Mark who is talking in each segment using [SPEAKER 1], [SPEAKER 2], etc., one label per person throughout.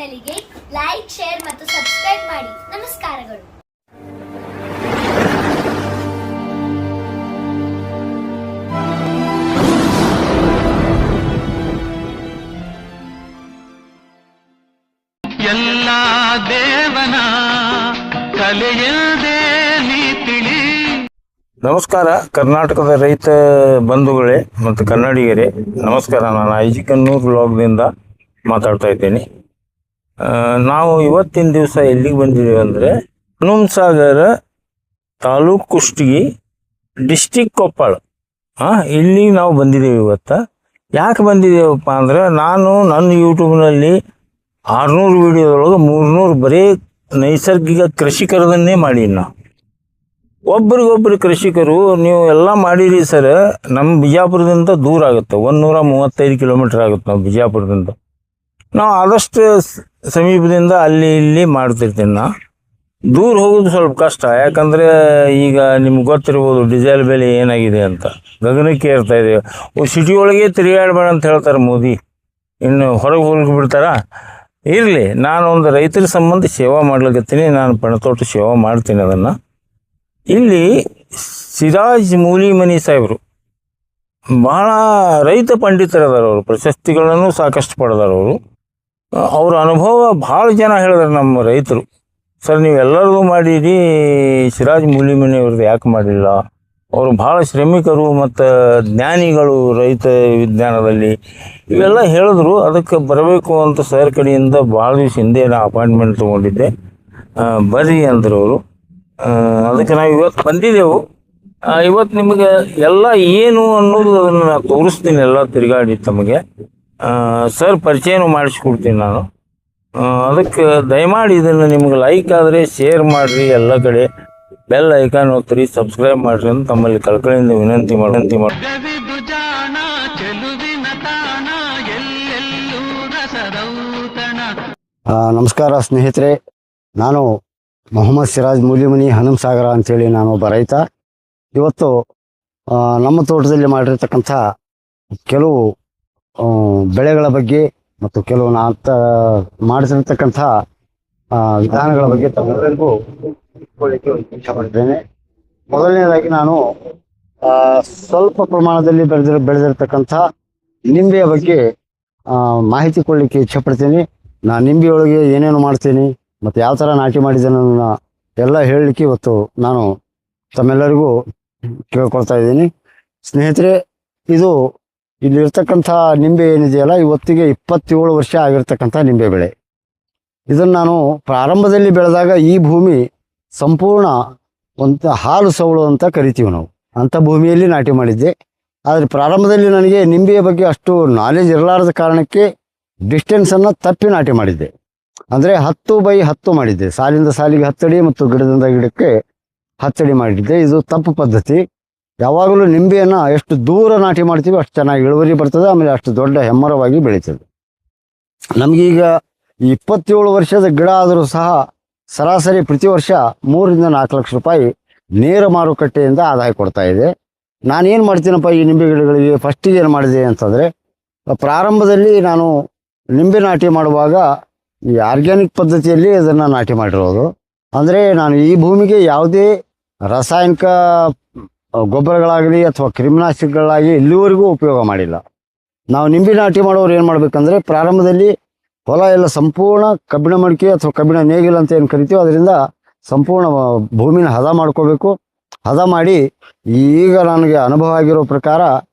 [SPEAKER 1] ಚಾನೆಲ್ಗೆ like, share ಮತ್ತು subscribe ಮಾಡಿ. ನಮಸ್ಕಾರಗಳು.
[SPEAKER 2] ಎಲ್ಲ ದೇವನ ಕಲೆಯದೇ ನೀ ತಿಳಿ.
[SPEAKER 3] ನಮಸ್ಕಾರ ಕರ್ನಾಟಕದ ರೈತ ಬಂಧುಗಳೇ ಮತ್ತು ಕನ್ನಡಿಗರೇ, ನಮಸ್ಕಾರ. ನಾನು ಐಜಿಕನ್ನೂರು ವ್ಲಾಗ್ನಿಂದ ಮಾತಾಡ್ತಾ ಇದ್ದೇನೆ. ನಾವು ಇವತ್ತಿನ ದಿವಸ ಎಲ್ಲಿಗೆ ಬಂದಿದ್ದೇವೆ ಅಂದರೆ ಹನುಮಸಾಗರ ತಾಲೂಕು ಕುಷ್ಟಗಿ ಡಿಸ್ಟಿಕ್ ಕೊಪ್ಪಳ. ಇಲ್ಲಿಗೆ ನಾವು ಬಂದಿದ್ದೇವೆ. ಇವತ್ತು ಯಾಕೆ ಬಂದಿದ್ದೇವಪ್ಪ ಅಂದರೆ, ನಾನು ನನ್ನ ಯೂಟ್ಯೂಬ್ನಲ್ಲಿ 600 ವಿಡಿಯೋದೊಳಗೆ 300 ಬರೀ ನೈಸರ್ಗಿಕ ಕೃಷಿಕರದನ್ನೇ ಮಾಡೀನಿ. ನಾವು ಒಬ್ರಿಗೊಬ್ರು ಕೃಷಿಕರು ನೀವು ಎಲ್ಲ ಮಾಡಿರಿ ಸರ್, ನಮ್ಮ ಬಿಜಾಪುರದಿಂದ ದೂರ ಆಗುತ್ತೆ, 135 ಕಿಲೋಮೀಟ್ರ್ ಆಗುತ್ತೆ. ನಾವು ಬಿಜಾಪುರದಿಂದ ನಾವು ಆದಷ್ಟು ಸಮೀಪದಿಂದ ಅಲ್ಲಿ ಇಲ್ಲಿ ಮಾಡ್ತಿರ್ತೀನಿ. ನಾ ದೂರ ಹೋಗೋದು ಸ್ವಲ್ಪ ಕಷ್ಟ, ಯಾಕಂದರೆ ಈಗ ನಿಮ್ಗೆ ಗೊತ್ತಿರ್ಬೋದು ಡೀಸೆಲ್ ಬೆಲೆ ಏನಾಗಿದೆ ಅಂತ, ಗಗನಕ್ಕೆ ಏರ್ತಾ ಇದೆ. ಸಿಟಿ ಒಳಗೆ ತಿರುಗಾಡಬೇಡ ಅಂತ ಹೇಳ್ತಾರೆ ಮೋದಿ, ಇನ್ನು ಹೊರಗೆ ಹೋಗ್ಬಿಡ್ತಾರ. ಇರಲಿ, ನಾನು ಒಂದು ರೈತರ ಸಂಬಂಧ ಸೇವಾ ಮಾಡ್ಲಿಕತ್ತೀನಿ. ನಾನು ಪಣತೋಟ ಸೇವಾ ಮಾಡ್ತೀನಿ. ಅದನ್ನು ಇಲ್ಲಿ ಸಿರಾಜ್ ಮೂಲಿಮನಿ ಸಾಹೇಬರು ಭಾಳ ರೈತ ಪಂಡಿತರದಾರ. ಅವರು ಪ್ರಶಸ್ತಿಗಳನ್ನು ಸಾಕಷ್ಟು ಪಡೆದಾರವರು. ಅವ್ರ ಅನುಭವ ಭಾಳ ಜನ ಹೇಳಿದಾರೆ ನಮ್ಮ ರೈತರು. ಸರ್, ನೀವೆಲ್ಲರದು ಮಾಡಿರಿ, ಸಿರಾಜ್ ಮೂಲಿಮನಿ ಅವ್ರದ್ದು ಯಾಕೆ ಮಾಡಿಲ್ಲ? ಅವರು ಭಾಳ ಶ್ರಮಿಕರು ಮತ್ತು ಜ್ಞಾನಿಗಳು ರೈತ ವಿಜ್ಞಾನದಲ್ಲಿ, ಇವೆಲ್ಲ ಹೇಳಿದ್ರು. ಅದಕ್ಕೆ ಬರಬೇಕು ಅಂತ ಸರ್ ಕಡೆಯಿಂದ ಭಾಳ ದಿವಸ ಹಿಂದೆ ನಾನು ಅಪಾಯಿಂಟ್ಮೆಂಟ್ ತೊಗೊಂಡಿದ್ದೆ. ಬರ್ರಿ ಅಂದರು ಅವರು. ಅದಕ್ಕೆ ನಾವು ಇವತ್ತು ಬಂದಿದ್ದೆವು. ಇವತ್ತು ನಿಮಗೆ ಎಲ್ಲ ಏನು ಅನ್ನೋದು ಅದನ್ನು ನಾನು ತೋರಿಸ್ತೀನಿ, ಎಲ್ಲ ತಿರುಗಾಡಿ ತಮಗೆ. ಸರ್ ಪರಿಚಯನೂ ಮಾಡಿಸ್ಕೊಡ್ತೀನಿ ನಾನು. ಅದಕ್ಕೆ ದಯಮಾಡಿ ಇದನ್ನು ನಿಮ್ಗೆ ಲೈಕ್ ಆದರೆ ಶೇರ್ ಮಾಡಿರಿ, ಎಲ್ಲ ಕಡೆ ಬೆಲ್ ಐಕಾನ್ ಒತ್ತಿರಿ, ಸಬ್ಸ್ಕ್ರೈಬ್ ಮಾಡಿರಿ ಅಂತ ತಮ್ಮಲ್ಲಿ ಕಳ್ಕಳಿಯಿಂದ ವಿನಂತಿ ಮಾಡಿ.
[SPEAKER 4] ನಮಸ್ಕಾರ ಸ್ನೇಹಿತರೆ, ನಾನು ಮೊಹಮ್ಮದ್ ಸಿರಾಜ್ ಮೂಲಿಮನಿ ಹನುಮಸಾಗರ ಅಂತೇಳಿ ನಾನು ಒಬ್ಬ ರೈತ. ಇವತ್ತು ನಮ್ಮ ತೋಟದಲ್ಲಿ ಮಾಡಿರ್ತಕ್ಕಂಥ ಕೆಲವು ಬೆಳೆಗಳ ಬಗ್ಗೆ ಮತ್ತು ಕೆಲವು ಮಾಡಿಸಿರ್ತಕ್ಕಂಥ ವಿಧಾನಗಳ ಬಗ್ಗೆ ತಮ್ಮೆಲ್ಲರಿಗೂ ಇಷ್ಟಪಡ್ತೇನೆ. ಮೊದಲನೇದಾಗಿ ನಾನು ಸ್ವಲ್ಪ ಪ್ರಮಾಣದಲ್ಲಿ ಬೆಳೆದಿರ್ತಕ್ಕಂಥ ನಿಂಬೆಯ ಬಗ್ಗೆ ಮಾಹಿತಿ ಕೊಡಲಿಕ್ಕೆ ಇಷ್ಟಪಡ್ತೀನಿ. ನಾನು ನಿಂಬೆಯೊಳಗೆ ಏನೇನು ಮಾಡ್ತೀನಿ ಮತ್ತು ಯಾವ ಥರ ನಾಟಿ ಮಾಡಿದ್ದೇನೆ ಎಲ್ಲ ಹೇಳಲಿಕ್ಕೆ ಇವತ್ತು ನಾನು ತಮ್ಮೆಲ್ಲರಿಗೂ ಕೇಳ್ಕೊಳ್ತಾ ಇದ್ದೀನಿ. ಸ್ನೇಹಿತರೆ, ಇದು ಇಲ್ಲಿರ್ತಕ್ಕಂಥ ನಿಂಬೆ ಏನಿದೆಯಲ್ಲ, ಇವತ್ತಿಗೆ 27 ವರ್ಷ ಆಗಿರ್ತಕ್ಕಂಥ ನಿಂಬೆ ಬೆಳೆ. ಇದನ್ನು ನಾನು ಪ್ರಾರಂಭದಲ್ಲಿ ಬೆಳೆದಾಗ ಈ ಭೂಮಿ ಸಂಪೂರ್ಣ ಒಂದು ಹಾಲು ಸವಳು ಅಂತ ಕರಿತೀವಿ ನಾವು, ಅಂಥ ಭೂಮಿಯಲ್ಲಿ ನಾಟಿ ಮಾಡಿದ್ದೆ. ಆದರೆ ಪ್ರಾರಂಭದಲ್ಲಿ ನನಗೆ ನಿಂಬೆಯ ಬಗ್ಗೆ ಅಷ್ಟು ನಾಲೆಜ್ ಇರಲಾರದ ಕಾರಣಕ್ಕೆ ಡಿಸ್ಟೆನ್ಸನ್ನು ತಪ್ಪಿ ನಾಟಿ ಮಾಡಿದ್ದೆ. ಅಂದರೆ 10x10 ಮಾಡಿದ್ದೆ. ಸಾಲಿಂದ ಸಾಲಿಗೆ 10 ಅಡಿ ಮತ್ತು ಗಿಡದಿಂದ ಗಿಡಕ್ಕೆ 10 ಅಡಿ ಮಾಡಿದ್ದೆ. ಇದು ತಪ್ಪು ಪದ್ಧತಿ. ಯಾವಾಗಲೂ ನಿಂಬೆಯನ್ನು ಎಷ್ಟು ದೂರ ನಾಟಿ ಮಾಡ್ತೀವಿ ಅಷ್ಟು ಚೆನ್ನಾಗಿ ಇಳುವರಿ ಬರ್ತದೆ, ಆಮೇಲೆ ಅಷ್ಟು ದೊಡ್ಡ ಹೆಮ್ಮರವಾಗಿ ಬೆಳೀತದೆ. ನಮಗೀಗ 27 ವರ್ಷದ ಗಿಡ ಆದರೂ ಸಹ ಸರಾಸರಿ ಪ್ರತಿ ವರ್ಷ 3 ರಿಂದ 4 ಲಕ್ಷ ರೂಪಾಯಿ ನೇರ ಮಾರುಕಟ್ಟೆಯಿಂದ ಆದಾಯ ಕೊಡ್ತಾ ಇದೆ. ನಾನೇನು ಮಾಡ್ತೀನಪ್ಪ ಈ ನಿಂಬೆ ಗಿಡಗಳಿಗೆ? ಫಸ್ಟಿಗೆ ಏನು ಮಾಡಿದೆ ಅಂತಂದರೆ, ಪ್ರಾರಂಭದಲ್ಲಿ ನಾನು ನಿಂಬೆ ನಾಟಿ ಮಾಡುವಾಗ ಈ ಆರ್ಗ್ಯಾನಿಕ್ ಪದ್ಧತಿಯಲ್ಲಿ ಅದನ್ನು ನಾಟಿ ಮಾಡಿರೋದು. ಅಂದರೆ ನಾನು ಈ ಭೂಮಿಗೆ ಯಾವುದೇ ರಾಸಾಯನಿಕ ಗೊಬ್ಬರಗಳಾಗಲಿ ಅಥವಾ ಕ್ರಿಮಿನಾಶಕಗಳಾಗಿ ಇಲ್ಲಿವರೆಗೂ ಉಪಯೋಗ ಮಾಡಿಲ್ಲ. ನಾವು ನಿಂಬೆ ನಾಟಿ ಮಾಡೋರು ಏನು ಮಾಡಬೇಕಂದ್ರೆ, ಪ್ರಾರಂಭದಲ್ಲಿ ಹೊಲ ಎಲ್ಲ ಸಂಪೂರ್ಣ ಕಬ್ಬಿಣ ಮಡಿಕೆ ಅಥವಾ ಕಬ್ಬಿಣ ನೇಗಿಲು ಅಂತ ಏನು ಕರಿತೀವಿ, ಅದರಿಂದ ಸಂಪೂರ್ಣ ಭೂಮಿನ ಹದ ಮಾಡ್ಕೋಬೇಕು. ಹದ ಮಾಡಿ ಈಗ ನನಗೆ ಅನುಭವ ಆಗಿರೋ ಪ್ರಕಾರ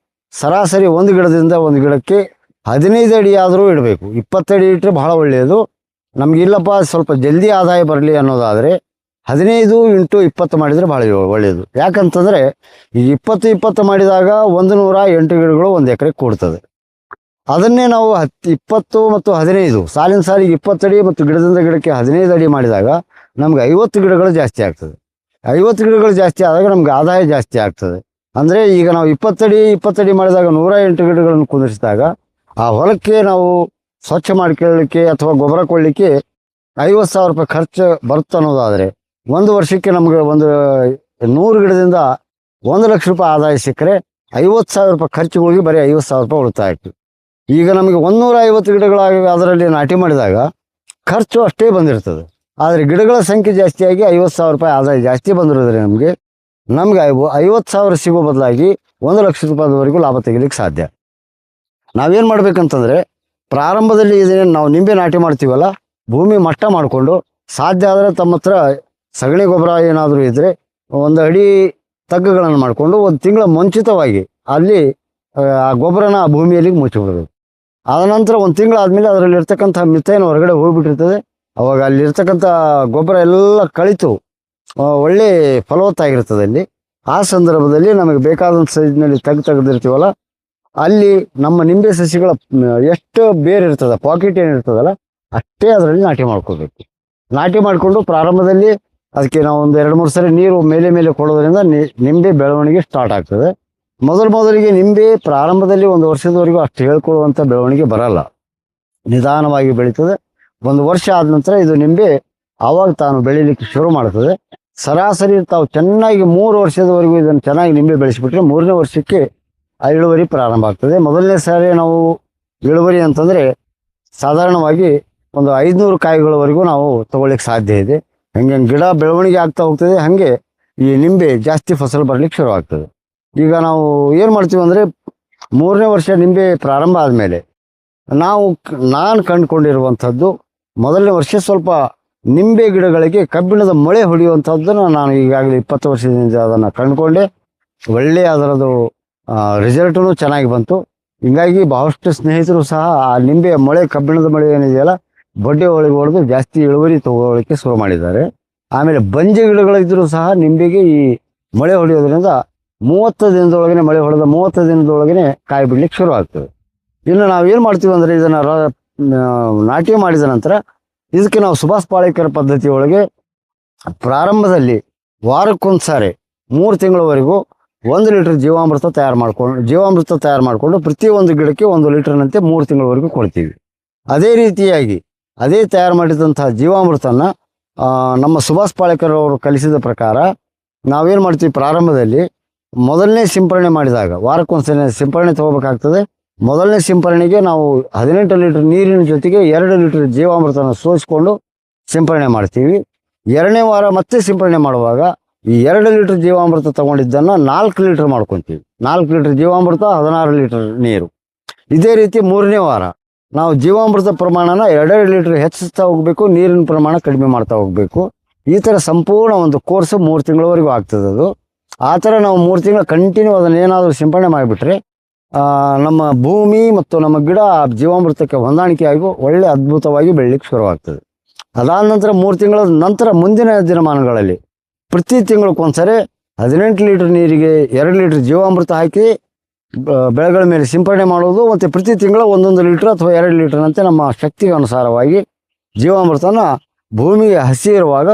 [SPEAKER 4] ಸರಾಸರಿ ಒಂದು ಗಿಡದಿಂದ ಒಂದು ಗಿಡಕ್ಕೆ 15 ಅಡಿ ಆದರೂ ಇಡಬೇಕು. 20 ಅಡಿ ಇಟ್ಟರೆ ಬಹಳ ಒಳ್ಳೆಯದು. ನಮಗಿಲ್ಲಪ್ಪ ಸ್ವಲ್ಪ ಜಲ್ದಿ ಆದಾಯ ಬರಲಿ ಅನ್ನೋದಾದರೆ 15 × 20 ಮಾಡಿದರೆ ಭಾಳ ಒಳ್ಳೆಯದು. ಯಾಕಂತಂದರೆ ಈ 20 ಮಾಡಿದಾಗ 108 ಗಿಡಗಳು ಒಂದು ಎಕರೆ ಕೊಡ್ತದೆ. ಅದನ್ನೇ ನಾವು 20 ಮತ್ತು 15 ಸಾಲಿನ ಸಾಲಿಗೆ 20 ಅಡಿ ಮತ್ತು ಗಿಡದಿಂದ ಗಿಡಕ್ಕೆ 15 ಅಡಿ ಮಾಡಿದಾಗ ನಮ್ಗೆ 50 ಗಿಡಗಳು ಜಾಸ್ತಿ ಆಗ್ತದೆ. 50 ಗಿಡಗಳು ಜಾಸ್ತಿ ಆದಾಗ ನಮ್ಗೆ ಆದಾಯ ಜಾಸ್ತಿ ಆಗ್ತದೆ. ಅಂದರೆ ಈಗ ನಾವು 20 ಅಡಿ ಮಾಡಿದಾಗ 108 ಗಿಡಗಳನ್ನು ಕುಂದಿರಿಸಿದಾಗ ಆ ಹೊಲಕ್ಕೆ ನಾವು ಸ್ವಚ್ಛ ಮಾಡ್ಕೊಳ್ಳಿಕ್ಕೆ ಅಥವಾ ಗೊಬ್ಬರ ಕೊಡಲಿಕ್ಕೆ 50,000 ರೂಪಾಯಿ ಖರ್ಚು ಬರುತ್ತೆ ಅನ್ನೋದಾದರೆ, ಒಂದು ವರ್ಷಕ್ಕೆ ನಮಗೆ ಒಂದು 100 ಗಿಡದಿಂದ 1 ಲಕ್ಷ ರೂಪಾಯಿ ಆದಾಯ ಸಿಕ್ಕರೆ 50,000 ರೂಪಾಯಿ ಖರ್ಚಿಗೆ ಹೋಗಿ ಬರೀ 50,000 ರೂಪಾಯಿ ಉಳಿತಾಯ ಆಗ್ತದೆ. ಈಗ ನಮಗೆ 150 ಗಿಡಗಳಾಗಿ ಅದರಲ್ಲಿ ನಾಟಿ ಮಾಡಿದಾಗ ಖರ್ಚು ಅಷ್ಟೇ ಬಂದಿರ್ತದೆ. ಆದರೆ ಗಿಡಗಳ ಸಂಖ್ಯೆ ಜಾಸ್ತಿಯಾಗಿ 50,000 ರೂಪಾಯಿ ಆದಾಯ ಜಾಸ್ತಿ ಬಂದಿರೋದ್ರೆ ನಮಗೆ 50,000 ಸಿಗೋ ಬದಲಾಗಿ 1,00,000 ರೂಪಾಯಿವರೆಗೂ ಲಾಭ ತೆಗಿಲಿಕ್ಕೆ ಸಾಧ್ಯ. ನಾವೇನು ಮಾಡ್ಬೇಕಂತಂದರೆ ಪ್ರಾರಂಭದಲ್ಲಿ ಇದನ್ನೇನು ನಾವು ನಿಂಬೆ ನಾಟಿ ಮಾಡ್ತೀವಲ್ಲ, ಭೂಮಿ ಮಟ್ಟ ಮಾಡಿಕೊಂಡು ಸಾಧ್ಯ ಆದರೆ ತಮ್ಮ ಹತ್ರ ಸಗಣಿ ಗೊಬ್ಬರ ಏನಾದರೂ ಇದ್ದರೆ ಒಂದು ಅಡಿ ತಗ್ಗುಗಳನ್ನು ಮಾಡಿಕೊಂಡು ಒಂದು ತಿಂಗಳ ಮುಂಚಿತವಾಗಿ ಅಲ್ಲಿ ಆ ಗೊಬ್ಬರನ ಆ ಭೂಮಿಯಲ್ಲಿ ಮುಚ್ಚಿಬಿಡಬೇಕು. ಆದ ನಂತರ ಒಂದು ತಿಂಗಳಾದಮೇಲೆ ಅದರಲ್ಲಿರ್ತಕ್ಕಂಥ ಮಿಥೇನ್ ಹೊರಗಡೆ ಹೋಗಿಬಿಟ್ಟಿರ್ತದೆ. ಅವಾಗ ಅಲ್ಲಿರ್ತಕ್ಕಂಥ ಗೊಬ್ಬರ ಎಲ್ಲ ಕಳಿತು ಒಳ್ಳೆ ಫಲವತ್ತಾಗಿರ್ತದೆ ಅಲ್ಲಿ. ಆ ಸಂದರ್ಭದಲ್ಲಿ ನಮಗೆ ಬೇಕಾದಂಥ ಸೈಜ್ನಲ್ಲಿ ತೆಗೆದಿರ್ತೀವಲ್ಲ, ಅಲ್ಲಿ ನಮ್ಮ ನಿಂಬೆ ಸಸಿಗಳ ಎಷ್ಟು ಬೇರೆ ಇರ್ತದೆ, ಪಾಕೆಟ್ ಏನಿರ್ತದಲ್ಲ ಅಷ್ಟೇ ಅದರಲ್ಲಿ ನಾಟಿ ಮಾಡ್ಕೋಬೇಕು. ನಾಟಿ ಮಾಡಿಕೊಂಡು ಪ್ರಾರಂಭದಲ್ಲಿ ಅದಕ್ಕೆ ನಾವು ಒಂದು 2-3 ಸರಿ ನೀರು ಮೇಲೆ ಕೊಡೋದ್ರಿಂದ ನಿಂಬೆ ಬೆಳವಣಿಗೆ ಸ್ಟಾರ್ಟ್ ಆಗ್ತದೆ. ಮೊದಲಿಗೆ ನಿಂಬೆ ಪ್ರಾರಂಭದಲ್ಲಿ 1 ವರ್ಷದವರೆಗೂ ಅಷ್ಟು ಹೇಳ್ಕೊಳ್ಳುವಂಥ ಬೆಳವಣಿಗೆ ಬರಲ್ಲ, ನಿಧಾನವಾಗಿ ಬೆಳೀತದೆ. 1 ವರ್ಷ ಆದ ನಂತರ ಇದು ನಿಂಬೆ ಆವಾಗ ತಾನು ಬೆಳೀಲಿಕ್ಕೆ ಶುರು ಮಾಡ್ತದೆ. ಸರಾಸರಿ ತಾವು ಚೆನ್ನಾಗಿ 3 ವರ್ಷದವರೆಗೂ ಇದನ್ನು ಚೆನ್ನಾಗಿ ನಿಂಬೆ ಬೆಳೆಸಿಬಿಟ್ರೆ 3ನೇ ವರ್ಷಕ್ಕೆ ಇಳುವರಿ ಪ್ರಾರಂಭ ಆಗ್ತದೆ. ಮೊದಲನೇ ಸಾರಿ ನಾವು ಇಳುವರಿ ಅಂತಂದರೆ ಸಾಧಾರಣವಾಗಿ ಒಂದು 500 ಕಾಯಿಗಳವರೆಗೂ ನಾವು ತಗೊಳ್ಳಿಕ್ಕೆ ಸಾಧ್ಯ ಇದೆ. ಹಂಗೆ ಗಿಡ ಬೆಳವಣಿಗೆ ಆಗ್ತಾ ಹೋಗ್ತದೆ, ಹಾಗೆ ಈ ನಿಂಬೆ ಜಾಸ್ತಿ ಫಸಲು ಬರಲಿಕ್ಕೆ ಶುರು ಆಗ್ತದೆ. ಈಗ ನಾವು ಏನು ಮಾಡ್ತೀವಿ ಅಂದರೆ 3ನೇ ವರ್ಷ ನಿಂಬೆ ಪ್ರಾರಂಭ ಆದಮೇಲೆ ನಾನು ಕಂಡುಕೊಂಡಿರುವಂಥದ್ದು, ಮೊದಲನೇ ವರ್ಷ ಸ್ವಲ್ಪ ನಿಂಬೆ ಗಿಡಗಳಿಗೆ ಕಬ್ಬಿಣದ ಮೊಳೆ ಹೊಡೆಯುವಂಥದ್ದನ್ನು ನಾನು ಈಗಾಗಲೇ 20 ವರ್ಷದಿಂದ ಅದನ್ನು ಕಂಡುಕೊಂಡೆ. ಒಳ್ಳೆಯ ಅದರದ್ದು ರಿಸಲ್ಟೂ ಚೆನ್ನಾಗಿ ಬಂತು. ಹೀಗಾಗಿ ಬಹಳಷ್ಟು ಸ್ನೇಹಿತರು ಸಹ ಆ ನಿಂಬೆಯ ಮೊಳೆ, ಕಬ್ಬಿಣದ ಮೊಳೆ ಏನಿದೆಯಲ್ಲ ಬಡ್ಡೆ ಒಳಗೆ ಹೊಡೆದು ಜಾಸ್ತಿ ಇಳುವರಿ ತಗೊಳ್ಳೋಕ್ಕೆ ಶುರು ಮಾಡಿದ್ದಾರೆ. ಆಮೇಲೆ ಬಂಜೆ ಗಿಡಗಳಿದ್ದರೂ ಸಹ ನಿಂಬೆಗೆ ಈ ಮೊಳೆ ಹೊಡೆಯೋದ್ರಿಂದ 30 ದಿನದೊಳಗನೆ, ಮಳೆ ಹೊಡೆದ 30 ದಿನದೊಳಗನೆ ಕಾಯಿ ಬಿಡ್ಲಿಕ್ಕೆ ಶುರು ಆಗ್ತದೆ. ಇನ್ನು ನಾವೇನು ಮಾಡ್ತೀವಿ ಅಂದರೆ ಇದನ್ನು ನಾಟಿ ಮಾಡಿದ ನಂತರ ಇದಕ್ಕೆ ನಾವು ಸುಭಾಷ್ ಪಾಳೇಕರ್ ಪದ್ಧತಿ ಒಳಗೆ ಪ್ರಾರಂಭದಲ್ಲಿ ವಾರಕ್ಕೊಂದು ಸಾರಿ 3 ತಿಂಗಳವರೆಗೂ 1 ಲೀಟರ್ ಜೀವಾಮೃತ ತಯಾರು ಮಾಡಿಕೊಂಡು ಪ್ರತಿಯೊಂದು ಗಿಡಕ್ಕೆ 1 ಲೀಟರ್ನಂತೆ 3 ತಿಂಗಳವರೆಗೂ ಕೊಡ್ತೀವಿ. ಅದೇ ರೀತಿಯಾಗಿ ಅದೇ ತಯಾರು ಮಾಡಿದಂಥ ಜೀವಾಮೃತನ ನಮ್ಮ ಸುಭಾಷ್ ಪಾಳೇಕರ್ ಅವರು ಕಲಿಸಿದ ಪ್ರಕಾರ ನಾವೇನು ಮಾಡ್ತೀವಿ, ಪ್ರಾರಂಭದಲ್ಲಿ ಮೊದಲನೇ ಸಿಂಪರಣೆ ಮಾಡಿದಾಗ ವಾರಕ್ಕೊಂದ್ಸಲ ಸಿಂಪರಣೆ ತಗೋಬೇಕಾಗ್ತದೆ. ಮೊದಲನೇ ಸಿಂಪರಣೆಗೆ ನಾವು 18 ಲೀಟರ್ ನೀರಿನ ಜೊತೆಗೆ 2 ಲೀಟರ್ ಜೀವಾಮೃತನ ಸೋಸಿಕೊಂಡು ಸಿಂಪರಣೆ ಮಾಡ್ತೀವಿ. 2ನೇ ವಾರ ಮತ್ತೆ ಸಿಂಪರಣೆ ಮಾಡುವಾಗ ಈ 2 ಲೀಟರ್ ಜೀವಾಮೃತ ತಗೊಂಡಿದ್ದನ್ನು 4 ಲೀಟರ್ ಮಾಡ್ಕೊತೀವಿ. 4 ಲೀಟರ್ ಜೀವಾಮೃತ, 16 ಲೀಟರ್ ನೀರು. ಇದೇ ರೀತಿ 3ನೇ ವಾರ ನಾವು ಜೀವಾಮೃತ ಪ್ರಮಾಣನ 2 ಲೀಟರ್ ಹೆಚ್ಚಿಸ್ತಾ ಹೋಗಬೇಕು, ನೀರಿನ ಪ್ರಮಾಣ ಕಡಿಮೆ ಮಾಡ್ತಾ ಹೋಗಬೇಕು. ಈ ಥರ ಸಂಪೂರ್ಣ ಒಂದು ಕೋರ್ಸ್ 3 ತಿಂಗಳವರೆಗೂ ಆಗ್ತದೆ ಅದು. ಆ ಥರ ನಾವು 3 ತಿಂಗಳು ಕಂಟಿನ್ಯೂ ಅದನ್ನು ಏನಾದರೂ ಸಿಂಪರಣೆ ಮಾಡಿಬಿಟ್ರೆ ನಮ್ಮ ಭೂಮಿ ಮತ್ತು ನಮ್ಮ ಗಿಡ ಜೀವಾಮೃತಕ್ಕೆ ಹೊಂದಾಣಿಕೆಯಾಗಿ ಒಳ್ಳೆ ಅದ್ಭುತವಾಗಿ ಬೆಳಲಿಕ್ಕೆ ಶುರುವಾಗ್ತದೆ. ಅದಾದ ನಂತರ 3 ತಿಂಗಳ ನಂತರ ಮುಂದಿನ ದಿನಮಾನಗಳಲ್ಲಿ ಪ್ರತಿ ತಿಂಗಳಕ್ಕೊಂದ್ಸರಿ 18 ಲೀಟರ್ ನೀರಿಗೆ 2 ಲೀಟರ್ ಜೀವಾಮೃತ ಹಾಕಿ ಬೆಳೆಗಳ ಮೇಲೆ ಸಿಂಪರಣೆ ಮಾಡೋದು. ಮತ್ತು ಪ್ರತಿ ತಿಂಗಳು 1 ಲೀಟರ್ ಅಥವಾ 2 ಲೀಟರ್ನಂತೆ ನಮ್ಮ ಶಕ್ತಿಗೆ ಅನುಸಾರವಾಗಿ ಜೀವಾಮೃತನ ಭೂಮಿಗೆ ಹಸಿ ಇರುವಾಗ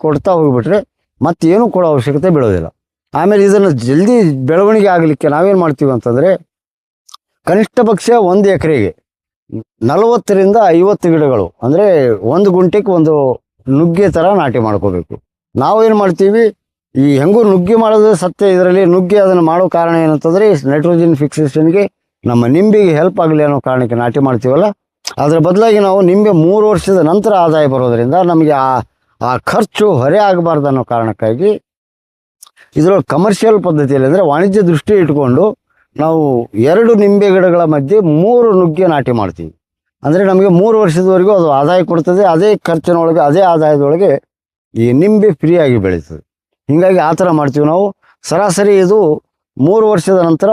[SPEAKER 4] ಕೊಡ್ತಾ ಹೋಗಿಬಿಟ್ರೆ ಮತ್ತೇನು ಕೊಡೋ ಅವಶ್ಯಕತೆ ಬೀಳೋದಿಲ್ಲ. ಆಮೇಲೆ ಇದನ್ನು ಜಲ್ದಿ ಬೆಳವಣಿಗೆ ಆಗಲಿಕ್ಕೆ ನಾವೇನು ಮಾಡ್ತೀವಿ ಅಂತಂದರೆ ಕನಿಷ್ಠ ಪಕ್ಷ 1 ಎಕರೆಗೆ 40ರಿಂದ 50 ಗಿಡಗಳು, ಅಂದರೆ 1 ಗುಂಟೆಗೆ 1 ನುಗ್ಗೆ ಥರ ನಾಟಿ ಮಾಡ್ಕೋಬೇಕು. ನಾವೇನು ಮಾಡ್ತೀವಿ, ಈ ಹೆಂಗೂ ನುಗ್ಗೆ ಮಾಡೋದು ಸತ್ಯ. ಇದರಲ್ಲಿ ನುಗ್ಗೆ ಅದನ್ನು ಮಾಡೋ ಕಾರಣ ಏನಂತಂದರೆ ನೈಟ್ರೋಜನ್ ಫಿಕ್ಸೇಷನ್ಗೆ ನಮ್ಮ ನಿಂಬೆಗೆ ಹೆಲ್ಪ್ ಆಗಲಿ ಅನ್ನೋ ಕಾರಣಕ್ಕೆ ನಾಟಿ ಮಾಡ್ತೀವಲ್ಲ. ಅದರ ಬದಲಾಗಿ ನಾವು ನಿಂಬೆ 3 ವರ್ಷದ ನಂತರ ಆದಾಯ ಬರೋದರಿಂದ ನಮಗೆ ಆ ಖರ್ಚು ಹೊರೆ ಆಗಬಾರ್ದು ಅನ್ನೋ ಕಾರಣಕ್ಕಾಗಿ ಇದರೊಳಗೆ ಕಮರ್ಷಿಯಲ್ ಪದ್ಧತಿಯಲ್ಲಿ, ಅಂದರೆ ವಾಣಿಜ್ಯ ದೃಷ್ಟಿ ಇಟ್ಕೊಂಡು ನಾವು 2 ನಿಂಬೆ ಗಿಡಗಳ ಮಧ್ಯೆ 3 ನುಗ್ಗೆ ನಾಟಿ ಮಾಡ್ತೀವಿ. ಅಂದರೆ ನಮಗೆ 3 ವರ್ಷದವರೆಗೂ ಅದು ಆದಾಯ ಕೊಡ್ತದೆ. ಅದೇ ಖರ್ಚಿನೊಳಗೆ, ಅದೇ ಆದಾಯದೊಳಗೆ ಈ ನಿಂಬೆ ಫ್ರೀಯಾಗಿ ಬೆಳೀತದೆ. ಹೀಗಾಗಿ ಆ ಥರ ಮಾಡ್ತೀವಿ ನಾವು. ಸರಾಸರಿ ಇದು 3 ವರ್ಷದ ನಂತರ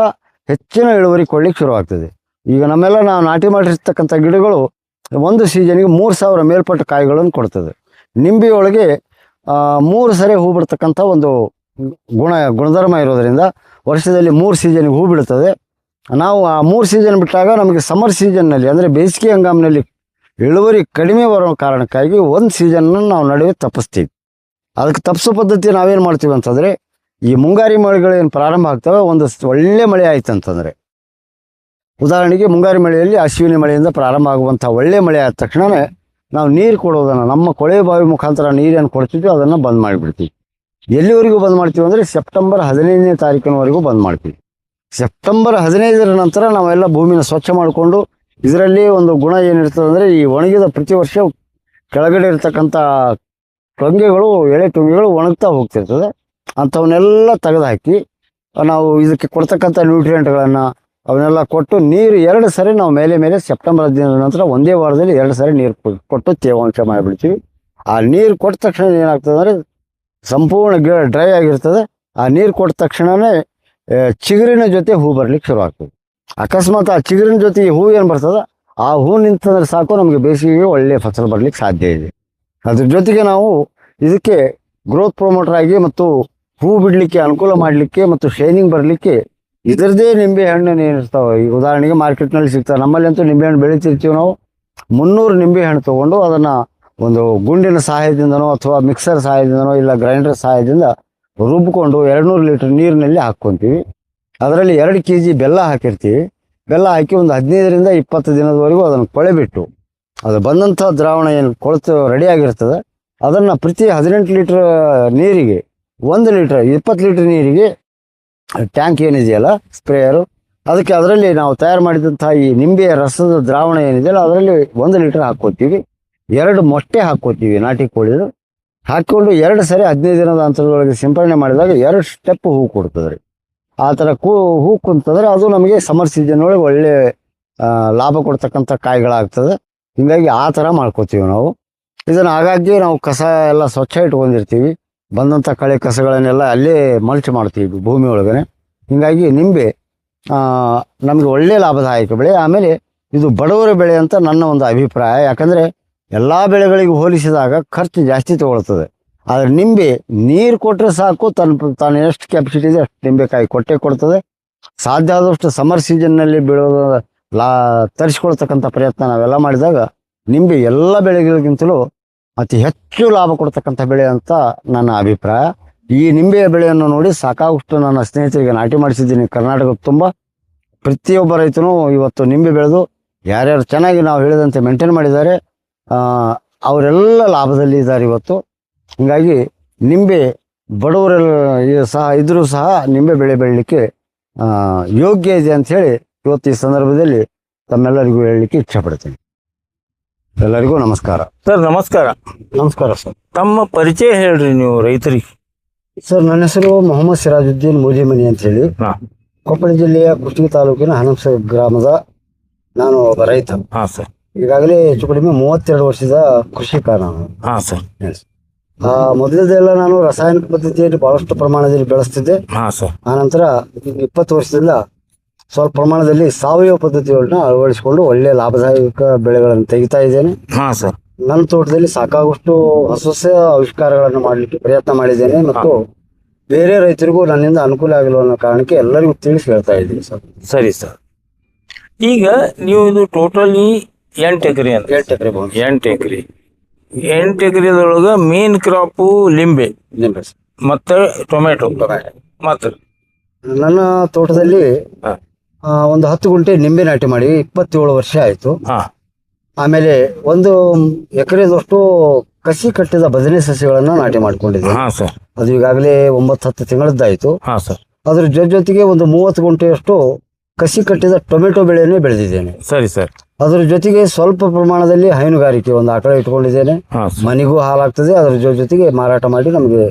[SPEAKER 4] ಹೆಚ್ಚಿನ ಇಳುವರಿ ಕೊಡ್ಲಿಕ್ಕೆ ಶುರುವಾಗ್ತದೆ. ಈಗ ನಮ್ಮೆಲ್ಲ ನಾವು ನಾಟಿ ಮಾಡಿರ್ತಕ್ಕಂಥ ಗಿಡಗಳು ಒಂದು ಸೀಸನ್ಗೆ 3,000 ಮೇಲ್ಪಟ್ಟ ಕಾಯಿಗಳನ್ನು ಕೊಡ್ತದೆ. ನಿಂಬೆಯೊಳಗೆ 3 ಸರಿ ಹೂ ಬಿಡ್ತಕ್ಕಂಥ ಒಂದು ಗುಣಧರ್ಮ ಇರೋದರಿಂದ ವರ್ಷದಲ್ಲಿ 3 ಸೀಸನ್ಗೆ ಹೂ ಬಿಡುತ್ತದೆ. ನಾವು ಆ 3 ಸೀಸನ್ ಬಿಟ್ಟಾಗ ನಮಗೆ ಸಮ್ಮರ್ ಸೀಸನ್ನಲ್ಲಿ, ಅಂದರೆ ಬೇಸಿಗೆ ಹಂಗಾಮಿನಲ್ಲಿ ಇಳುವರಿ ಕಡಿಮೆ ಬರೋ ಕಾರಣಕ್ಕಾಗಿ 1 ಸೀಸನ್ನ ನಾವು ನಡುವೆ ತಪ್ಪಿಸ್ತೀವಿ. ಅದಕ್ಕೆ ತಪ್ಪಿಸೋ ಪದ್ಧತಿ ನಾವೇನು ಮಾಡ್ತೀವಿ ಅಂತಂದರೆ, ಈ ಮುಂಗಾರಿ ಮಳೆಗಳೇನು ಪ್ರಾರಂಭ ಆಗ್ತವೆ, ಒಂದು ಒಳ್ಳೆ ಮಳೆ ಆಯ್ತು ಅಂತಂದರೆ, ಉದಾಹರಣೆಗೆ ಮುಂಗಾರಿ ಮಳೆಯಲ್ಲಿ ಅಶ್ವಿನಿ ಮಳೆಯಿಂದ ಪ್ರಾರಂಭ ಆಗುವಂಥ ಒಳ್ಳೆ ಮಳೆ ಆದ ತಕ್ಷಣವೇ ನಾವು ನೀರು ಕೊಡೋದನ್ನು, ನಮ್ಮ ಕೊಳೆ ಬಾವಿ ಮುಖಾಂತರ ನೀರೇನು ಕೊಡ್ತೀವಿ ಅದನ್ನು ಬಂದ್ ಮಾಡಿಬಿಡ್ತೀವಿ. ಎಲ್ಲಿವರೆಗೂ ಬಂದ್ ಮಾಡ್ತೀವಿ ಅಂದರೆ ಸೆಪ್ಟೆಂಬರ್ 15ನೇ ತಾರೀಕಿನವರೆಗೂ ಬಂದ್ ಮಾಡ್ತೀವಿ. ಸೆಪ್ಟೆಂಬರ್ 15ರ ನಂತರ ನಾವೆಲ್ಲ ಭೂಮಿನ ಸ್ವಚ್ಛ ಮಾಡಿಕೊಂಡು, ಇದರಲ್ಲಿ ಒಂದು ಗುಣ ಏನಿರ್ತದೆ ಅಂದರೆ ಈ ಒಣಗಿದ ಪ್ರತಿ ವರ್ಷ ಕೆಳಗಡೆ ಇರ್ತಕ್ಕಂಥ ಟೊಂಗೆಗಳು ಎಳೆ ಟೊಂಗೆಗಳು ಒಣಗ್ತಾ ಹೋಗ್ತಿರ್ತದೆ. ಅಂಥವನ್ನೆಲ್ಲ ತೆಗೆದುಹಾಕಿ ನಾವು ಇದಕ್ಕೆ ಕೊಡ್ತಕ್ಕಂಥ ನ್ಯೂಟ್ರಿಯೆಂಟ್ಗಳನ್ನು ಅವನ್ನೆಲ್ಲ ಕೊಟ್ಟು ನೀರು 2 ಸರಿ ನಾವು ಮೇಲೆ ಸೆಪ್ಟೆಂಬರ್ 15 ನಂತರ ಒಂದೇ ವಾರದಲ್ಲಿ 2 ಸರಿ ನೀರು ಕೊಟ್ಟು ತೇವಾಂಶ ಮಾಡಿಬಿಡ್ತೀವಿ. ಆ ನೀರು ಕೊಟ್ಟ ತಕ್ಷಣ ಏನಾಗ್ತದೆ ಅಂದರೆ ಸಂಪೂರ್ಣ ಗಿಡ ಡ್ರೈ ಆಗಿರ್ತದೆ. ಆ ನೀರು ಕೊಟ್ಟ ತಕ್ಷಣವೇ ಚಿಗುರಿನ ಜೊತೆ ಹೂ ಬರ್ಲಿಕ್ಕೆ ಶುರು ಆಗ್ತದೆ. ಅಕಸ್ಮಾತ್ ಆ ಚಿಗುರಿನ ಜೊತೆಗೆ ಹೂ ಏನು ಬರ್ತದೆ, ಆ ಹೂ ನಿಂತಂದ್ರೆ ಸಾಕು ನಮಗೆ ಬೇಸಿಗೆಗೆ ಒಳ್ಳೆಯ ಫಸಲು ಬರ್ಲಿಕ್ಕೆ ಸಾಧ್ಯ ಇದೆ. ಅದ್ರ ಜೊತೆಗೆ ನಾವು ಇದಕ್ಕೆ ಗ್ರೋತ್ ಪ್ರೊಮೋಟರ್ ಆಗಿ ಮತ್ತು ಹೂ ಬಿಡಲಿಕ್ಕೆ ಅನುಕೂಲ ಮಾಡಲಿಕ್ಕೆ ಮತ್ತು ಶೈನಿಂಗ್ ಬರಲಿಕ್ಕೆ ಇದರದೇ ನಿಂಬೆ ಹಣ್ಣು ಏನಿರ್ತಾವೆ. ಈಗ ಉದಾಹರಣೆಗೆ ಮಾರ್ಕೆಟ್ನಲ್ಲಿ ಸಿಗ್ತವೆ. ನಮ್ಮಲ್ಲಂತೂ ನಿಂಬೆಹಣ್ಣು ಬೆಳಿತಿರ್ತೀವಿ ನಾವು. 300 ನಿಂಬೆಹಣ್ಣು ತೊಗೊಂಡು ಅದನ್ನು ಒಂದು ಗುಂಡಿನ ಸಹಾಯದಿಂದನೋ ಅಥವಾ ಮಿಕ್ಸರ್ ಸಹಾಯದಿಂದನೋ ಇಲ್ಲ ಗ್ರೈಂಡರ್ ಸಹಾಯದಿಂದ ರುಬ್ಬಿಕೊಂಡು 200 ಲೀಟರ್ ನೀರಿನಲ್ಲಿ ಹಾಕ್ಕೊತೀವಿ. ಅದರಲ್ಲಿ 2 kg ಬೆಲ್ಲ ಹಾಕಿರ್ತೀವಿ. ಬೆಲ್ಲ ಹಾಕಿ ಒಂದು 15ರಿಂದ 20 ದಿನದವರೆಗೂ ಅದನ್ನು ಕೊಳೆಬಿಟ್ಟು ಅದು ಬಂದಂಥ ದ್ರಾವಣ ಏನು ಕೊಳೆತು ರೆಡಿಯಾಗಿರ್ತದೆ ಅದನ್ನು ಪ್ರತಿ 18 ಲೀಟ್ರ್ ನೀರಿಗೆ 1 ಲೀಟ್ರ್ 20 ಲೀಟ್ರ್ ನೀರಿಗೆ ಟ್ಯಾಂಕ್ ಏನಿದೆಯಲ್ಲ ಸ್ಪ್ರೇಯರು ಅದಕ್ಕೆ ಅದರಲ್ಲಿ ನಾವು ತಯಾರು ಮಾಡಿದಂಥ ಈ ನಿಂಬೆಯ ರಸದ ದ್ರಾವಣ ಏನಿದೆಯಲ್ಲ ಅದರಲ್ಲಿ 1 ಲೀಟ್ರ್ ಹಾಕ್ಕೋತೀವಿ. 2 ಮೊಟ್ಟೆ ಹಾಕ್ಕೋತೀವಿ ನಾಟಿ ಕೋಳಿದು. ಹಾಕಿಕೊಂಡು 2 ಸರಿ 15 ದಿನದ ಅಂತರದೊಳಗೆ ಸಿಂಪರಣೆ ಮಾಡಿದಾಗ 2 ಸ್ಟೆಪ್ ಹೂ ಕೊಡ್ತದೆ ರೀ. ಆ ಥರ ಹೂ ಕುಂತಂದರೆ ಅದು ನಮಗೆ ಸಮ್ಮರ್ ಸೀಸನ್ ಒಳಗೆ ಒಳ್ಳೆ ಲಾಭ ಕೊಡ್ತಕ್ಕಂಥ ಕಾಯಿಗಳಾಗ್ತದೆ. ಹೀಗಾಗಿ ಆ ಥರ ಮಾಡ್ಕೋತೀವಿ ನಾವು. ಇದನ್ನು ಹಾಗಾಗಿ ನಾವು ಕಸ ಎಲ್ಲ ಸ್ವಚ್ಛ ಇಟ್ಕೊಂಡಿರ್ತೀವಿ. ಬಂದಂಥ ಕಳೆ ಕಸಗಳನ್ನೆಲ್ಲ ಅಲ್ಲೇ ಮಲ್ಚ್ ಮಾಡ್ತೀವಿ ಭೂಮಿ ಒಳಗನೆ. ಹೀಗಾಗಿ ನಿಂಬೆ ನಮಗೆ ಒಳ್ಳೆಯ ಲಾಭದಾಯಕ ಬೆಳೆ. ಆಮೇಲೆ ಇದು ಬಡವರ ಬೆಳೆ ಅಂತ ನನ್ನ ಒಂದು ಅಭಿಪ್ರಾಯ. ಯಾಕಂದರೆ ಎಲ್ಲ ಬೆಳೆಗಳಿಗೂ ಹೋಲಿಸಿದಾಗ ಖರ್ಚು ಜಾಸ್ತಿ ತೊಗೊಳ್ತದೆ. ಆದರೆ ನಿಂಬೆ ನೀರು ಕೊಟ್ಟರೆ ಸಾಕು ತಾನು ಎಷ್ಟು ಕೆಪಾಸಿಟಿ ಇದೆ ಅಷ್ಟು ನಿಂಬೆಕಾಯಿ ಕೊಡ್ತದೆ. ಸಾಧ್ಯ ಆದಷ್ಟು ಸಮ್ಮರ್ ಸೀಸನ್ನಲ್ಲಿ ಬೀಳೋದು ತರಿಸ್ಕೊಳ್ತಕ್ಕಂಥ ಪ್ರಯತ್ನ ನಾವೆಲ್ಲ ಮಾಡಿದಾಗ ನಿಂಬೆ ಎಲ್ಲ ಬೆಳೆಗಳಿಗಿಂತಲೂ ಅತಿ ಹೆಚ್ಚು ಲಾಭ ಕೊಡ್ತಕ್ಕಂಥ ಬೆಳೆ ಅಂತ ನನ್ನ ಅಭಿಪ್ರಾಯ. ಈ ನಿಂಬೆಯ ಬೆಳೆಯನ್ನು ನೋಡಿ ಸಾಕಾಗುಷ್ಟು ನನ್ನ ಸ್ನೇಹಿತರಿಗೆ ನಾಟಿ ಮಾಡಿಸಿದ್ದೀನಿ ಕರ್ನಾಟಕದ ತುಂಬ. ಪ್ರತಿಯೊಬ್ಬ ರೈತನೂ ಇವತ್ತು ನಿಂಬೆ ಬೆಳೆದು ಯಾರ್ಯಾರು ಚೆನ್ನಾಗಿ ನಾವು ಹೇಳಿದಂತೆ ಮೇಂಟೈನ್ ಮಾಡಿದ್ದಾರೆ ಅವರೆಲ್ಲ ಲಾಭದಲ್ಲಿ ಇದ್ದಾರೆ ಇವತ್ತು. ಹೀಗಾಗಿ ನಿಂಬೆ ಬಡವರೆಲ್ಲ ಸಹ ಇದ್ರೂ ಸಹ ನಿಂಬೆ ಬೆಳೆ ಬೆಳೀಲಿಕ್ಕೆ ಯೋಗ್ಯ ಇದೆ ಅಂಥೇಳಿ ಇವತ್ತು ಈ ಸಂದರ್ಭದಲ್ಲಿ ತಮ್ಮೆಲ್ಲರಿಗೂ ಹೇಳಲಿಕ್ಕೆ ಇಚ್ಛಪಡ್ತೀನಿ. ಎಲ್ಲರಿಗೂ ನಮಸ್ಕಾರ.
[SPEAKER 3] ಸರ್ ನಮಸ್ಕಾರ.
[SPEAKER 4] ನಮಸ್ಕಾರ ಸರ್.
[SPEAKER 3] ತಮ್ಮ ಪರಿಚಯ ಹೇಳ್ರಿ ನೀವು ರೈತರಿಗೆ.
[SPEAKER 4] ಸರ್ ನನ್ನ ಹೆಸರು ಮೊಹಮ್ಮದ್ ಸಿರಾಜುದ್ದೀನ್ ಮೂಲಿಮನಿ ಅಂತ ಹೇಳಿ ಕೊಪ್ಪಳ ಜಿಲ್ಲೆಯ ಕುಷ್ಟಗಿ ತಾಲೂಕಿನ ಹನಂಸ ಗ್ರಾಮದ ನಾನು ಒಬ್ಬ ರೈತ.
[SPEAKER 3] ಹಾಂ ಸರ್.
[SPEAKER 4] ಈಗಾಗಲೇ ಹೆಚ್ಚು ಕಡಿಮೆ 32 ವರ್ಷದ ಕೃಷಿಕ ನಾನು.
[SPEAKER 3] ಹಾಂ ಸರ್.
[SPEAKER 4] ಮೊದಲದೆಲ್ಲ ನಾನು ರಾಸಾಯನಿಕ ಪದ್ಧತಿಯಲ್ಲಿ ಬಹಳಷ್ಟು ಪ್ರಮಾಣದಲ್ಲಿ ಬೆಳೆಸ್ತಿದ್ದೆ.
[SPEAKER 3] ಹಾಂ ಸರ್.
[SPEAKER 4] ಆನಂತರ 20 ವರ್ಷದಿಂದ ಸ್ವಲ್ಪ ಪ್ರಮಾಣದಲ್ಲಿ ಸಾವಯವ ಪದ್ಧತಿಗಳನ್ನ ಅಳವಡಿಸಿಕೊಂಡು ಒಳ್ಳೆ ಲಾಭದಾಯಕ ಬೆಳೆಗಳನ್ನು ತೆಗಿತಾ ಇದ್ದೇನೆ.
[SPEAKER 3] ಹಾಂ ಸರ್.
[SPEAKER 4] ನನ್ನ ತೋಟದಲ್ಲಿ ಸಾಕಾಗುವಷ್ಟು ಹೊಸ ಆವಿಷ್ಕಾರಗಳನ್ನು ಮಾಡಲಿಕ್ಕೆ ಪ್ರಯತ್ನ ಮಾಡಿದ್ದೇನೆ ಮತ್ತು ಬೇರೆ ರೈತರಿಗೂ ನನ್ನಿಂದ ಅನುಕೂಲ ಆಗಲು ಅನ್ನೋ ಕಾರಣಕ್ಕೆ ಎಲ್ಲರಿಗೂ ತಿಳಿಸಿ ಹೇಳ್ತಾ ಇದ್ದೀನಿ ಸರ್.
[SPEAKER 3] ಸರಿ ಸರ್. ಈಗ ನೀವು ಇದು ಟೋಟಲಿ 8 ಎಕರೆ ಅಂತ.
[SPEAKER 4] 8 ಎಕರೆ
[SPEAKER 3] 8 ಎಕರೆ 8 ಎಕರೆದೊಳಗೆ ಮೇನ್ ಕ್ರಾಪು ಲಿಂಬೆ ಮತ್ತು ಟೊಮೆಟೊ ಮತ್ತು
[SPEAKER 4] ನನ್ನ ತೋಟದಲ್ಲಿ ಒಂದು 10 ಗುಂಟೆ ನಿಂಬೆ ನಾಟಿ ಮಾಡಿ 27 ವರ್ಷ ಆಯಿತು. ಆಮೇಲೆ 1 ಎಕರೆದಷ್ಟು ಕಸಿ ಕಟ್ಟಿದ ಬದನೆ ಸಸ್ಯಗಳನ್ನು ನಾಟಿ ಮಾಡ್ಕೊಂಡಿದ್ದೆ. ಅದು ಈಗಾಗಲೇ 9-10 ತಿಂಗಳದ್ದಾಯಿತು. ಅದ್ರ ಜೊತೆಗೆ ಒಂದು 30 ಗುಂಟೆಯಷ್ಟು ಕಸಿ ಕಟ್ಟಿದ ಟೊಮೆಟೊ ಬೆಳೆಯನ್ನೇ ಬೆಳೆದಿದ್ದೇನೆ.
[SPEAKER 3] ಸರಿ ಸರ್.
[SPEAKER 4] ಅದ್ರ ಜೊತೆಗೆ ಸ್ವಲ್ಪ ಪ್ರಮಾಣದಲ್ಲಿ ಹೈನುಗಾರಿಕೆ ಒಂದು ಆಕಳ ಇಟ್ಕೊಂಡಿದ್ದೇನೆ. ಮನೆಗೂ ಹಾಲಾಗ್ತದೆ. ಅದ್ರ ಜೊತೆಗೆ ಮಾರಾಟ ಮಾಡಿ ನಮಗೆ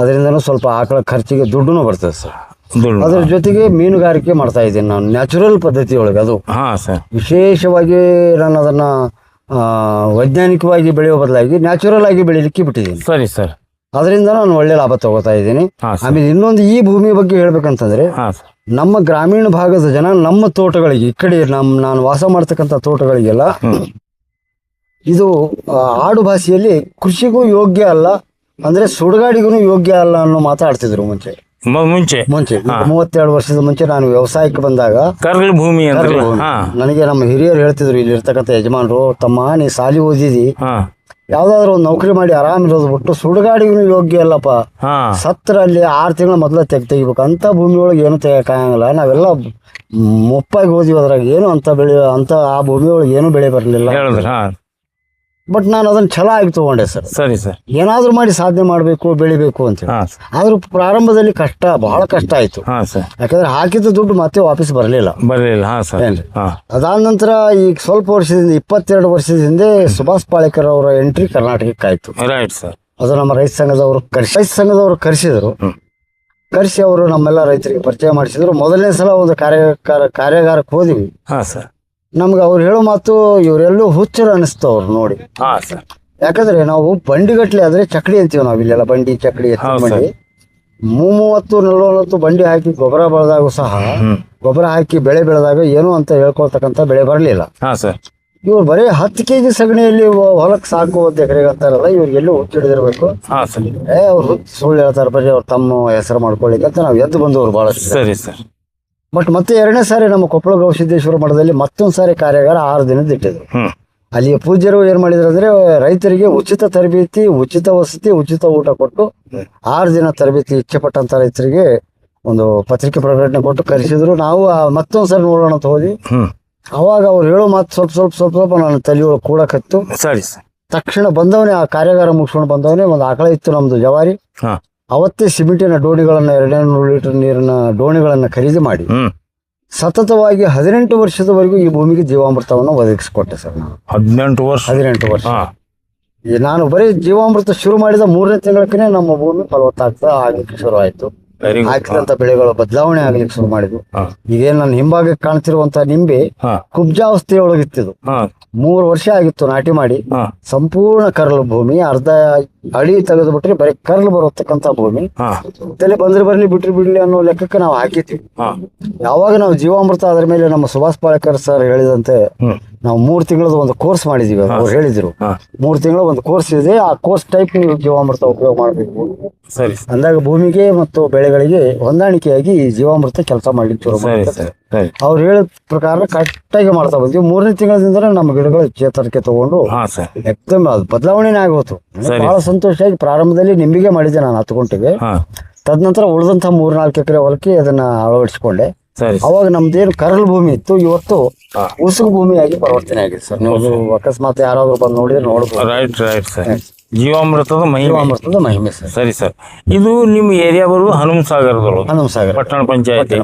[SPEAKER 4] ಅದರಿಂದನೂ ಸ್ವಲ್ಪ ಆಕಳ ಖರ್ಚಿಗೆ ದುಡ್ಡು ಬರ್ತದೆ ಸರ್. ಅದ್ರ ಜೊತೆಗೆ ಮೀನುಗಾರಿಕೆ ಮಾಡ್ತಾ ಇದ್ದೀನಿ ನಾನು ನ್ಯಾಚುರಲ್ ಪದ್ಧತಿ ಒಳಗೆ. ಅದು ವಿಶೇಷವಾಗಿ ನಾನು ಅದನ್ನ ವೈಜ್ಞಾನಿಕವಾಗಿ ಬೆಳೆಯೋ ಬದಲಾಗಿ ನ್ಯಾಚುರಲ್ ಆಗಿ ಬೆಳಿಲಿಕ್ಕೆ ಬಿಟ್ಟಿದ್ದೀನಿ.
[SPEAKER 3] ಸರಿ ಸರ್.
[SPEAKER 4] ಅದರಿಂದ ನಾನು ಒಳ್ಳೆ ಲಾಭ ತಗೋತಾ ಇದ್ದೀನಿ. ಆಮೇಲೆ ಇನ್ನೊಂದು ಈ ಭೂಮಿ ಬಗ್ಗೆ ಹೇಳ್ಬೇಕಂತಂದ್ರೆ ನಮ್ಮ ಗ್ರಾಮೀಣ ಭಾಗದ ಜನ ನಮ್ಮ ತೋಟಗಳಿಗೆ ಈ ಕಡೆ ನಾನು ವಾಸ ಮಾಡ್ತಕ್ಕಂಥ ತೋಟಗಳಿಗೆಲ್ಲ ಇದು ಆಡು ಭಾಷೆಯಲ್ಲಿ ಕೃಷಿಗೂ ಯೋಗ್ಯ ಅಲ್ಲ ಅಂದ್ರೆ ಸುಡುಗಾಡಿಗೂ ಯೋಗ್ಯ ಅಲ್ಲ ಅನ್ನೋ ಮಾತಾಡ್ತಿದ್ರು ಮುಂಚೆ 32 ವರ್ಷದ ಮುಂಚೆ ನಾನು ವ್ಯವಸಾಯಕ್ಕೆ ಬಂದಾಗ
[SPEAKER 3] ಕರ್ಗಲ್ ಭೂಮಿ
[SPEAKER 4] ನನಗೆ ನಮ್ಮ ಹಿರಿಯರು ಹೇಳ್ತಿದ್ರು ಇಲ್ಲಿ ಇರ್ತಕ್ಕಂಥ ಯಜಮಾನರು, ತಮ್ಮ ನೀ ಸಾಲಿ ಓದಿದಿ ಯಾವ್ದಾದ್ರು ಒಂದು ನೌಕರಿ ಮಾಡಿ ಆರಾಮಿರೋದು ಬಿಟ್ಟು ಸುಡುಗಾಡಿಗೂ ಯೋಗ್ಯ ಅಲ್ಲಪ್ಪ, ಸತ್ರ ಅಲ್ಲಿ 6 ತಿಂಗಳ ಮೊದಲ ತೆಗಿಬೇಕು ಅಂತ ಭೂಮಿ ಒಳಗೆ ಏನು ತೆಗಿಯಕ್ಕಾಗಲ್ಲ. ನಾವೆಲ್ಲ ಮುಪ್ಪಾಗಿ ಹೋದಿವಿ. ಅದ್ರಾಗ ಏನು ಅಂತ ಆ ಭೂಮಿ ಒಳಗೆ ಏನು ಬೆಳೆ ಬರಲಿಲ್ಲ. ಬಟ್ ನಾನು ಅದನ್ನ ಛಲ ಆಗಿ ತಗೊಂಡೆ ಸರ್.
[SPEAKER 3] ಸರಿ ಸರ್.
[SPEAKER 4] ಏನಾದ್ರೂ ಮಾಡಿ ಸಾಧನೆ ಮಾಡಬೇಕು, ಬೆಳಿಬೇಕು ಅಂತ ಹೇಳಿ.
[SPEAKER 3] ಹಾ
[SPEAKER 4] ಆದ್ರೂ ಪ್ರಾರಂಭದಲ್ಲಿ ಬಹಳ ಕಷ್ಟ ಆಯ್ತು.
[SPEAKER 3] ಹಾ ಸರ್.
[SPEAKER 4] ಯಾಕಂದ್ರೆ ಹಾಕಿದ ದುಡ್ಡು ಮತ್ತೆ ವಾಪಸ್ ಬರಲಿಲ್ಲ.
[SPEAKER 3] ಹಾ ಸರ್.
[SPEAKER 4] ಏನ್ರಿ?
[SPEAKER 3] ಹಾ
[SPEAKER 4] ಅದಾದ ನಂತರ ಈಗ ಸ್ವಲ್ಪ ವರ್ಷದಿಂದ 22 ವರ್ಷದ ಹಿಂದೆ ಸುಭಾಷ್ ಪಾಳೇಕರ್ ಅವರ ಎಂಟ್ರಿ ಕರ್ನಾಟಕಕ್ಕೆ ಆಯ್ತು.
[SPEAKER 3] Right sir.
[SPEAKER 4] ಅದು ನಮ್ಮ ರೈತ ಸಂಘದವರು ಕರೆಸಿದ್ರು. ಕರೆಸಿ ಅವರು ನಮ್ಮೆಲ್ಲ ರೈತರಿಗೆ ಪರಿಚಯ ಮಾಡಿಸಿದ್ರು. ಮೊದಲನೇ ಸಲ ಒಂದು ಕಾರ್ಯಾಗಾರಕ್ಕೆ ಹೋದಿವಿ.
[SPEAKER 3] ಹಾ ಸರ್.
[SPEAKER 4] ನಮ್ಗೆ ಅವ್ರು ಹೇಳೋ ಮಾತು ಇವರೆಲ್ಲೂ ಹುಚ್ಚರು ಅನಿಸ್ತು ಅವ್ರು ನೋಡಿ.
[SPEAKER 3] ಹಾ ಸರ್.
[SPEAKER 4] ಯಾಕಂದ್ರೆ ನಾವು ಬಂಡಿಗಟ್ಲೆ ಆದ್ರೆ ಚಕಡಿ ಅಂತೀವಿ ನಾವು ಇಲ್ಲೆಲ್ಲ, ಬಂಡಿ ಚಕಡಿ ಬಂಡಿ 30-40 ಬಂಡಿ ಹಾಕಿ ಗೊಬ್ಬರ ಬೆಳೆದಾಗೂ ಸಹ ಗೊಬ್ಬರ ಹಾಕಿ ಬೆಳೆ ಬೆಳೆದಾಗ ಏನು ಅಂತ ಹೇಳ್ಕೊಳ್ತಕ್ಕಂಥ ಬೆಳೆ ಬರಲಿಲ್ಲ.
[SPEAKER 3] ಹಾ ಸರ್.
[SPEAKER 4] ಇವ್ರು ಬರೀ 10 kg ಸಗಣಿಯಲ್ಲಿ ಹೊಲಕ್ಕೆ ಸಾಕು ಅಂತ ಎಕರೆಗೆ ಅಂತಾರಲ್ಲ, ಇವ್ರಿಗೆಲ್ಲೂ ಹುಚ್ಚಿಡಿದಿರ್ಬೇಕು.
[SPEAKER 3] ಹಾ ಸರ್.
[SPEAKER 4] ಅವ್ರು ಸುಳ್ಳು ಹೇಳ್ತಾರೆ, ಬರೀ ಅವ್ರು ತಮ್ಮ ಹೆಸರು ಮಾಡ್ಕೊಳ್ಳಿಕ್ಕೆ ಅಂತ ನಾವು ಎದ್ದು ಬಂದವರು ಬಹಳಷ್ಟು.
[SPEAKER 3] ಸರಿ ಸರ್.
[SPEAKER 4] ಬಟ್ ಮತ್ತೆ 2ನೇ ಸಾರಿ ನಮ್ಮ ಕೊಪ್ಪಳ ಗವಿಸಿದ್ದೇಶ್ವರ ಮಠದಲ್ಲಿ ಮತ್ತೊಂದು ಸಾರಿ ಕಾರ್ಯಾಗಾರ 6 ದಿನದ ಇಟ್ಟಿದ್ರು. ಅಲ್ಲಿಯ ಪೂಜ್ಯರು ಏನ್ ಮಾಡಿದ್ರು ಅಂದ್ರೆ ರೈತರಿಗೆ ಉಚಿತ ತರಬೇತಿ, ಉಚಿತ ವಸತಿ, ಉಚಿತ ಊಟ ಕೊಟ್ಟು 6 ದಿನ ತರಬೇತಿ ಇಚ್ಛೆ ಪಟ್ಟಂತ ರೈತರಿಗೆ ಒಂದು ಪತ್ರಿಕೆ ಪ್ರಕಟಣೆ ಕೊಟ್ಟು ಕರೆಸಿದ್ರು. ನಾವು ಮತ್ತೊಂದ್ಸರಿ ನೋಡೋಣ ಅಂತ ಹೋದ್ವಿ. ಅವಾಗ ಅವ್ರು ಹೇಳೋ ಮಾತು ಸ್ವಲ್ಪ ನಾನು ತಲೆಯೊಳಗೆ ಕೂಡ ಕತ್ತು.
[SPEAKER 3] ಸರಿ ಸರ್.
[SPEAKER 4] ತಕ್ಷಣ ಬಂದವನೇ ಆ ಕಾರ್ಯಾಗಾರ ಮುಗಿಸ್ಕೊಂಡು ಬಂದವನೇ ಒಂದು ಆಕಳ ಇತ್ತು ನಮ್ದು ಜವಾರಿ. ಅವತ್ತೇ ಸಿಮೆಂಟಿನ ಡೋಣಿಗಳನ್ನ 200 ಲೀಟರ್ ನೀರಿನ ಡೋಣಿಗಳನ್ನ ಖರೀದಿ ಮಾಡಿ ಸತತವಾಗಿ 18 ವರ್ಷದವರೆಗೂ ಈ ಭೂಮಿಗೆ ಜೀವಾಮೃತವನ್ನು ಒದಗಿಸಿಕೊಟ್ಟೆ ಸರ್. ನಾನು 18 ವರ್ಷ ನಾನು ಬರೀ ಜೀವಾಮೃತ ಶುರು ಮಾಡಿದ 3ನೇ ತಿಂಗಳಕ್ಕೆ ನಮ್ಮ ಭೂಮಿ ಫಲವತ್ತಾಗ್ತಾ ಆಗ್ಲಿಕ್ಕೆ ಶುರು ಆಯ್ತು. ಹಾಕಿದಂತ ಬೆಳೆಗಳು ಬದಲಾವಣೆ ಆಗ್ಲಿಕ್ಕೆ ಶುರು ಮಾಡಿದ್ವು. ಇದೇನ್ ನನ್ನ ಹಿಂಭಾಗಕ್ಕೆ ಕಾಣ್ತಿರುವಂತ ನಿಂಬೆ ಕುಬ್ಜಾವಸ್ಥೆಯೊಳಗಿತ್ತಿದ್ದು. 3 ವರ್ಷ ಆಗಿತ್ತು ನಾಟಿ ಮಾಡಿ. ಸಂಪೂರ್ಣ ಕರಳು ಭೂಮಿ, ಅರ್ಧ ಅಡಿ ತೆಗೆದು ಬಿಟ್ರೆ ಬರೀ ಕರಳು ಬರತಕ್ಕಂತ ಭೂಮಿ. ತಲೆ ಬಂದ್ರೆ ಬರ್ಲಿ ಬಿಟ್ರಿ ಬಿಡ್ಲಿ ಅನ್ನೋ ಲೆಕ್ಕಕ್ಕೆ ನಾವು ಹಾಕಿದ್ವಿ. ಯಾವಾಗ ನಾವು ಜೀವಾಮೃತ ಅದ್ರ ಮೇಲೆ ನಮ್ಮ ಸುಭಾಷ್ ಪಾಳೇಕರ್ ಸರ್ ಹೇಳಿದಂತೆ ನಾವು 3 ತಿಂಗಳದ ಒಂದು ಕೋರ್ಸ್ ಮಾಡಿದೀವಿ. ಅವ್ರು ಹೇಳಿದ್ರು 3 ತಿಂಗಳ ಒಂದು ಕೋರ್ಸ್ ಇದೆ, ಆ ಕೋರ್ಸ್ ಟೈಪ್ ನೀವು ಜೀವಾಮೃತ ಉಪಯೋಗ ಮಾಡಬೇಕು ಅಂದಾಗ ಭೂಮಿಗೆ ಮತ್ತು ಬೆಳೆಗಳಿಗೆ ಹೊಂದಾಣಿಕೆಯಾಗಿ ಈ ಜೀವಾಮೃತ ಕೆಲಸ ಮಾಡ್ಲಿಕ್ಕೆ ಶುರು ಮಾಡ್ತಾರೆ. ಅವ್ರು ಹೇಳಿದ ಪ್ರಕಾರ ಕರೆಕ್ಟಾಗಿ ಮಾಡ್ತಾ ಬಂದ್ವಿ. 3ನೇ ತಿಂಗಳಿಂದ ನಮ್ಮ ಗಿಡಗಳು ಚೇತರಿಕೆ ತಗೊಂಡು ಎಕ್ದಮ್ ಅದು ಬದಲಾವಣೆ ಆಗೋತು. ಬಹಳ ಸಂತೋಷ ಆಗಿ ಪ್ರಾರಂಭದಲ್ಲಿ ನಿಂಬಿಗೆ ಮಾಡಿದ್ದೆ ನಾನು 10 ಗುಂಟೆಗೆ. ತದನಂತರ ಉಳಿದಂತ 3-4 ಎಕರೆ ಹೊಲಕ್ಕೆ ಅದನ್ನ ಅಳವಡಿಸಿಕೊಂಡೆ. ಅವಾಗ ನಮ್ದೇನು ಕರಲ್ ಭೂಮಿ ಇತ್ತು, ಇವತ್ತು ಉಸುಕು ಭೂಮಿಯಾಗಿ ಪರಿವರ್ತನೆ ಆಗಿದೆ ಸರ್. ನೀವು ಅಕಸ್ಮಾತ್ ಯಾರಾದ್ರೂ ಬಂದು ನೋಡಿದ್ರೆ ನೋಡ್ಬೋದು.
[SPEAKER 3] ಜೀವಾಮೃತದ
[SPEAKER 4] ಮಹಿಮೆ ಸರ್.
[SPEAKER 3] ಸರಿ ಸರ್. ಇದು ನಿಮ್ಮ ಏರಿಯಾ ಬರೋದು ಹನುಮಸಾಗರ ಪಟ್ಟಣ ಪಂಚಾಯತಿ.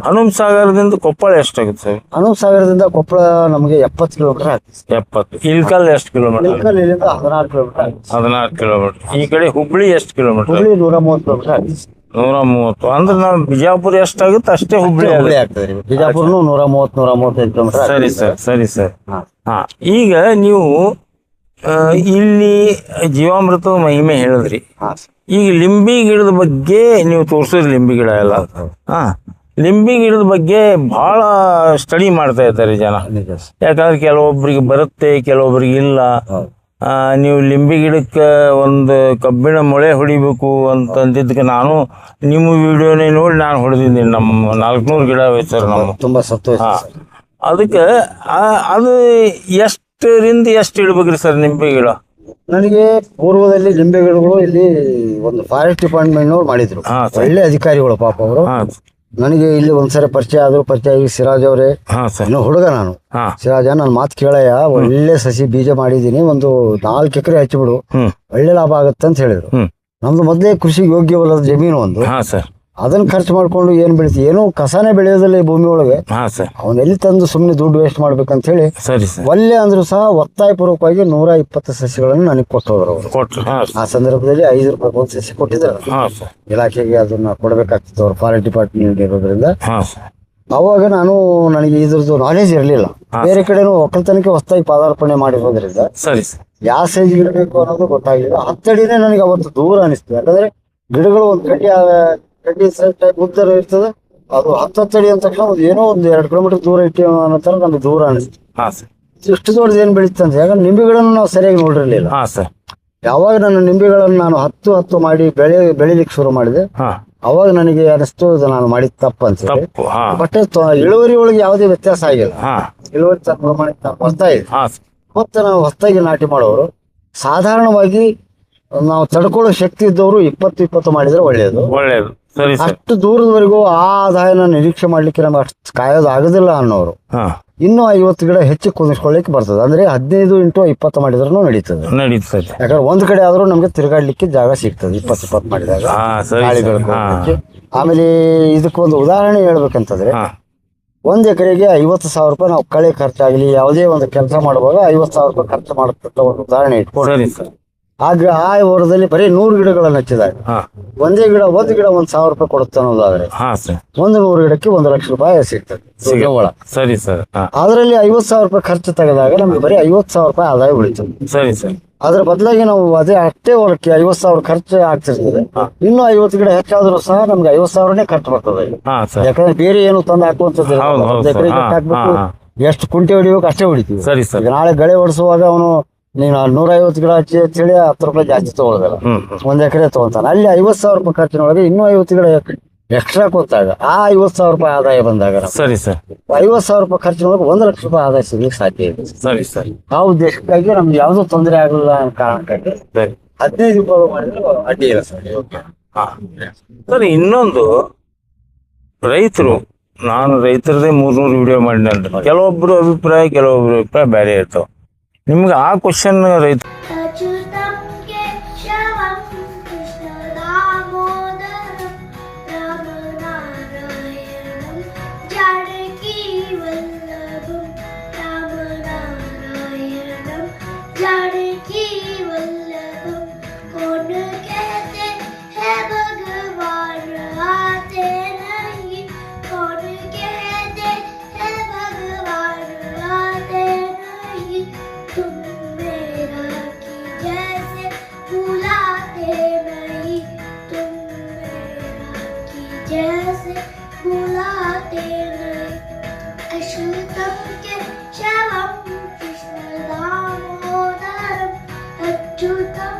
[SPEAKER 3] ಹನುಮಸಾಗರದಿಂದ ಕೊಪ್ಪಳ ಎಷ್ಟಾಗುತ್ತೆ ಸರ್?
[SPEAKER 4] ಹನುಮಸಾಗರದಿಂದ ಕೊಪ್ಪಳ ನಮಗೆ 70 ಕಿಲೋಮೀಟರ್ ಆಗ್ತದೆ.
[SPEAKER 3] 70. ಇಲ್ಕಲ್ ಎಷ್ಟು ಕಿಲೋಮೀಟರ್?
[SPEAKER 4] ಇಲ್ಲಿಂದ 16 ಕಿಲೋಮೀಟರ್ ಆಗ್ತದೆ.
[SPEAKER 3] 16 ಕಿಲೋಮೀಟರ್. ಈ ಕಡೆ ಹುಬ್ಳಿ ಎಷ್ಟು ಕಿಲೋಮೀಟರ್?
[SPEAKER 4] ಹುಬ್ಳಿ 130 ಕಿಲೋಮೀಟರ್ ಆಗ್ತದೆ.
[SPEAKER 3] 130 ಅಂದ್ರೆ ನಾವು ಬಿಜಾಪುರ ಎಷ್ಟಾಗುತ್ತೆ ಅಷ್ಟೇ ಹುಬ್ಳಿ
[SPEAKER 4] ಆಗ್ತದೆ. ಬಿಜಾಪುರನು 130-135 ಕಿಲೋಮೀಟರ್.
[SPEAKER 3] ಸರಿ ಸರ್. ಸರಿ ಸರ್. ಹಾ, ಈಗ ನೀವು ಇಲ್ಲಿ ಜೀವಾಮೃತದ ಮಹಿಮೆ ಹೇಳಿದ್ರಿ. ಈಗ ಲಿಂಬಿ ಗಿಡದ ಬಗ್ಗೆ ನೀವು ತೋರಿಸಿದ್ರಿ, ಲಿಂಬಿ ಗಿಡ ಎಲ್ಲ. ಲಿಂಬಿ ಗಿಡದ ಬಗ್ಗೆ ಬಹಳ ಸ್ಟಡಿ ಮಾಡ್ತಾ ಇದ್ದಾರೆ ಜನ. ಯಾಕಂದ್ರೆ ಕೆಲವೊಬ್ಬರಿಗೆ ಬರುತ್ತೆ, ಕೆಲವೊಬ್ಬರಿಗೆ ಇಲ್ಲ. ನೀವು ಲಿಂಬಿ ಗಿಡಕ್ಕೆ ಒಂದು ಕಬ್ಬಿಣ ಮೊಳೆ ಹೊಡಿಬೇಕು ಅಂತಂದಿದ್ದಕ್ಕೆ ನಾನು ನಿಮ್ಮ ವಿಡಿಯೋನೇ ನೋಡಿ ನಾನು ಹೊಡೆದಿದ್ದೀನಿ. ನಮ್ಮ 400 ಗಿಡ ಸರ್ ನಮ್ಮ.
[SPEAKER 4] ತುಂಬಾ ಸಂತೋಷ.
[SPEAKER 3] ಅದಕ್ಕೆ ಅದು ಎಷ್ಟರಿಂದ ಎಷ್ಟು ಇಡ್ಬೇಕ್ರಿ ಸರ್ ನಿಂಬೆ ಗಿಡ?
[SPEAKER 4] ನನಗೆ ಪೂರ್ವದಲ್ಲಿ ನಿಂಬೆ ಗಿಡಗಳು ಇಲ್ಲಿ ಒಂದು ಫಾರೆಸ್ಟ್ ಡಿಪಾರ್ಟ್ಮೆಂಟ್ನವ್ರು ಮಾಡಿದ್ರು. ಒಳ್ಳೆ ಅಧಿಕಾರಿಗಳು ಪಾಪ ಅವರು. ನನಗೆ ಇಲ್ಲಿ ಒಂದ್ಸರಿ ಪರಿಚಯ ಆದ್ರು. ಪರಿಚಯ ಆಗಿ ಸಿರಾಜ್ ಅವರೇ, ಇನ್ನು ಹುಡುಗ ನಾನು, ಸಿರಾಜ ನನ್ನ ಮಾತು ಕೇಳಯ್ಯ, ಒಳ್ಳೆ ಸಸಿ ಬೀಜ ಮಾಡಿದೀನಿ, ಒಂದು 4 ಎಕರೆ ಹಚ್ಚಿಬಿಡು, ಒಳ್ಳೆ ಲಾಭ ಆಗತ್ತೆ ಅಂತ ಹೇಳಿದ್ರು. ನಮ್ದು ಮೊದಲೇ ಕೃಷಿ ಯೋಗ್ಯವಲ್ಲದ ಜಮೀನು ಒಂದು. ಅದನ್ನ ಖರ್ಚು ಮಾಡ್ಕೊಂಡು ಏನ್ ಬೆಳಿತಿ, ಏನೋ ಕಸಾನೇ ಬೆಳೆಯೋದಿಲ್ಲ ಈ ಭೂಮಿ ಒಳಗೆ. ಅವನೆಲ್ಲಿ ತಂದು ಸುಮ್ಮನೆ ದುಡ್ಡು ವೇಸ್ಟ್ ಮಾಡ್ಬೇಕಂತ ಹೇಳಿ ಒಳ್ಳೆ ಅಂದ್ರು ಸಹ ಒತ್ತಾಯಪೂರ್ವಕವಾಗಿ 120 ಸಸಿಗಳನ್ನು ನನಗೆ ಕೊಟ್ಟೋದ್ರು ಅವರು. ಆ ಸಂದರ್ಭದಲ್ಲಿ 5 ರೂಪಾಯಿ ಒಂದು ಸಸಿ ಕೊಟ್ಟಿದ್ರು. ಇಲಾಖೆಗೆ ಅದನ್ನ ಕೊಡ್ಬೇಕಾಗ್ತಿತ್ತು ಅವ್ರು, ಫಾರೆಸ್ಟ್ ಡಿಪಾರ್ಟ್ಮೆಂಟ್ ಇರೋದ್ರಿಂದ. ಅವಾಗ ನನಗೆ ಇದ್ರದ್ದು ನಾಲೆಜ್ ಇರಲಿಲ್ಲ. ಬೇರೆ ಕಡೆನೂ ಒಕ್ಕಲ್ತನಕ್ಕೆ ಹೊಸದಾಗಿ ಪಾದಾರ್ಪಣೆ ಮಾಡಿರೋದ್ರಿಂದ ಯಾವ ಸೈಜ್ ಗಿಡಬೇಕು ಅನ್ನೋದು ಗೊತ್ತಾಗ್ಲಿಲ್ಲ. 10 ಅಡಿನೇ ನನಗೆ ಅವತ್ತು ದೂರ ಅನಿಸ್ತು. ಯಾಕಂದ್ರೆ ಗಿಡಗಳು ಒಂದು ಕಡ್ಡಿ ಟೈಪ್ ಉದ್ದ ಇರ್ತದೆ, ಅದು 10 ಅಡಿ ಅಂದ ತಕ್ಷಣ ಏನೋ ಒಂದು 2 ಕಿಲೋಮೀಟರ್ ದೂರ ಇಟ್ಟು ಅನ್ನೋ ತರ ನಮ್ಗೆ ದೂರ ಅನಿಸ್ತು. ಇಷ್ಟು ದೊಡ್ಡದು ಏನ್ ಬೆಳೀತಂತ. ಯಾಕಂದ್ರೆ ನಿಂಬೆಗಳನ್ನು ನಾವು ಸರಿಯಾಗಿ ನೋಡಿರ್ಲಿಲ್ಲ. ಯಾವಾಗ ನನ್ನ ನಿಂಬೆಗಳನ್ನು ನಾನು 10 ಮಾಡಿ ಬೆಳಿಲಿಕ್ಕೆ ಶುರು ಮಾಡಿದೆ, ಅವಾಗ ನನಗೆ ಅನಿಸ್ತು ಇದು ನಾನು ಮಾಡಿದ ತಪ್ಪು ಅಂತ ಹೇಳಿ. ಬಟ್ ಇಳುವರಿ ಒಳಗೆ ಯಾವುದೇ ವ್ಯತ್ಯಾಸ ಆಗಿಲ್ಲ. ಇಳುವರಿ ಪ್ರಮಾಣ ಬರ್ತಾ ಇದೆ. ಮತ್ತೆ ನಾವು ಹೊಸದಾಗಿ ನಾಟಿ ಮಾಡೋರು ಸಾಧಾರಣವಾಗಿ ನಾವು ತಡ್ಕೊಳ್ಳೋ ಶಕ್ತಿ ಇದ್ದವರು 20 ಮಾಡಿದ್ರೆ ಒಳ್ಳೇದು. ಅಷ್ಟು ದೂರದವರೆಗೂ ಆ ಆದಾಯನ ನಿರೀಕ್ಷೆ ಮಾಡ್ಲಿಕ್ಕೆ ನಮ್ಗೆ ಅಷ್ಟು ಕಾಯೋದು ಆಗೋದಿಲ್ಲ ಅನ್ನೋರು ಇನ್ನೂ 50 ಗಿಡ ಹೆಚ್ಚು ಕುದಿಸ್ಕೊಳ್ಳಿಕ್ಕೆ ಬರ್ತದೆ. ಅಂದ್ರೆ 15 × 20 ಮಾಡಿದ್ರೂ ನಡೀತದೆ.
[SPEAKER 3] ನಡೀತದೆ.
[SPEAKER 4] ಯಾಕಂದ್ರೆ ಒಂದ್ ಕಡೆ ಆದ್ರೂ ನಮ್ಗೆ ತಿರುಗಾಡ್ಲಿಕ್ಕೆ ಜಾಗ ಸಿಗ್ತದೆ 20 ಮಾಡಿದಾಗ.
[SPEAKER 3] ಹಾ ಸರಿ
[SPEAKER 4] ಗಾಳಿ
[SPEAKER 3] ಸರ್.
[SPEAKER 4] ಬೆಳಕು
[SPEAKER 3] ಹಾ
[SPEAKER 4] ಹೋಗ್ಲಿಕ್ಕೆ. ಆಮೇಲೆ ಇದಕ್ಕೊಂದು ಉದಾಹರಣೆ ಹೇಳ್ಬೇಕಂತಂದ್ರೆ
[SPEAKER 3] ಹಾ
[SPEAKER 4] 1 ಎಕರೆಗೆ 50,000 ರೂಪಾಯಿ ನಾವು ಕಳೆ ಖರ್ಚಾಗಲಿ ಯಾವುದೇ ಒಂದು ಕೆಲಸ ಮಾಡುವಾಗ 50,000 ರೂಪಾಯಿ ಖರ್ಚು ಮಾಡತಕ್ಕ ಒಂದು ಉದಾಹರಣೆ ಇಟ್ಕೊಂಡು
[SPEAKER 3] ಸರಿ ಸರ್.
[SPEAKER 4] ಆಗ ಆ ವರ್ಷದಲ್ಲಿ ಬರೀ 100 ಗಿಡಗಳನ್ನು ಹಚ್ಚಿದಾಗ
[SPEAKER 3] ಹಾ
[SPEAKER 4] ಒಂದು ಗಿಡ 1,000 ರೂಪಾಯಿ ಕೊಡುತ್ತೆ ಅನ್ನೋದಾದ್ರೆ
[SPEAKER 3] ಹಾ ಸರ್.
[SPEAKER 4] 100 ಗಿಡಕ್ಕೆ 1,00,000 ರೂಪಾಯಿ ಸಿಗ್ತದೆ ಒಳ.
[SPEAKER 3] ಸರಿ ಸರ್. ಹಾ
[SPEAKER 4] ಅದರಲ್ಲಿ 50,000 ರೂಪಾಯಿ ಖರ್ಚು ತೆಗೆದಾಗ ನಮ್ಗೆ ಬರೀ 50,000 ರೂಪಾಯಿ ಆದಾಯ ಉಳಿತದೆ.
[SPEAKER 3] ಸರಿ ಸರ್.
[SPEAKER 4] ಅದ್ರ ಬದಲಾಗಿ ನಾವು ಅದೇ ಅಷ್ಟೇ ಹೊಲಕ್ಕೆ 50,000 ಖರ್ಚು ಆಗ್ತಿರ್ತದೆ. ಇನ್ನೂ 50 ಗಿಡ ಹೆಚ್ಚಾದ್ರೂ ಸಹ ನಮ್ಗೆ 50,000ನೇ ಖರ್ಚು ಬರ್ತದೆ.
[SPEAKER 3] ಹಾ ಸರ್.
[SPEAKER 4] ಯಾಕಂದ್ರೆ ಬೇರೆ ಏನು ತಂದು ಹಾಕುವಂಥದ್ದು
[SPEAKER 3] ಹೌದು, ಹೌದು
[SPEAKER 4] ಒಂದು ಎಕರೆಗೆ
[SPEAKER 3] ಸರ್. ಹಾ,
[SPEAKER 4] ಹಾಕ್ಬೇಕು,
[SPEAKER 3] ಹಾ,
[SPEAKER 4] ಎಷ್ಟು ಕುಂಟೆ ಹೊಡಿಬೇಕು ಅಷ್ಟೇ ಹೊಡಿತೀವಿ.
[SPEAKER 3] ಸರಿ ಸರ್.
[SPEAKER 4] ಈಗ ನಾಳೆ ಗಳೆ ಹೊಡಿಸುವಾಗ ಅವನು ನೀನು 150 ಗಿಡ ಹಚ್ಚಿ ಅಂತೇಳಿ 10 ರೂಪಾಯಿ ಜಾಸ್ತಿ ತಗೊಳ್ಳೋದಲ್ಲ,
[SPEAKER 3] ಹ್ಮ್
[SPEAKER 4] 1 ಎಕರೆ ತಗೊಂತಾನೆ. ಅಲ್ಲಿ 50,000 ರೂಪಾಯಿ ಖರ್ಚಿನೊಳಗೆ ಇನ್ನೂ 50 ಗಿಡ ಎಕ್ಸ್ಟ್ರಾ ಕೊಟ್ಟಾಗ ಆ 50,000 ರೂಪಾಯಿ ಆದಾಯ ಬಂದಾಗ
[SPEAKER 3] ಸರಿ ಸರ್.
[SPEAKER 4] 50,000 ರೂಪಾಯಿ ಖರ್ಚಿನೊಳಗೆ 1,00,000 ರೂಪಾಯಿ ಆದಾಯ ಸಿಗ್ಲಿಕ್ಕೆ ಸಾಧ್ಯ ಇದೆ.
[SPEAKER 3] ಸರಿ ಸರ್.
[SPEAKER 4] ಆ ಉದ್ದೇಶಕ್ಕಾಗಿ ನಮ್ಗೆ ಯಾವುದೂ ತೊಂದರೆ ಆಗಲಿಲ್ಲ ಅನ್ನೋ ಕಾರಣಕ್ಕಾಗಿ
[SPEAKER 3] ಸರಿ.
[SPEAKER 4] 15 ರೂಪಾಯಿ ಮಾಡಿದ್ರೆ ಅಡ್ಡಿ ಇಲ್ಲ ಸರ್.
[SPEAKER 3] ಹಾ ಸರ್, ಇನ್ನೊಂದು ರೈತರು, ನಾನು ರೈತರದೇ 300 ವಿಡಿಯೋ ಮಾಡಿನಂದ್ರೆ ಕೆಲವೊಬ್ರು ಅಭಿಪ್ರಾಯ ಬೇರೆ ಇರ್ತಾವ. ನಿಮ್ಗೆ ಆ ಕ್ವಶನ್ ರೈತ
[SPEAKER 1] अच्युतं केशवं कृष्णदामोदरं रामनारायणं जानकीवल्लभं रामनारायणं जानकीवल्लभं कौन कहते हैं भगवान आते नहीं, कौन कहते हैं भगवान आते नहीं, तुम मेरा की जैसे बुलाते नहीं, तुम मेरा की जैसे बुलाते नहीं। अच्युतं केशवं कृष्णदामोदरं, अच्युतं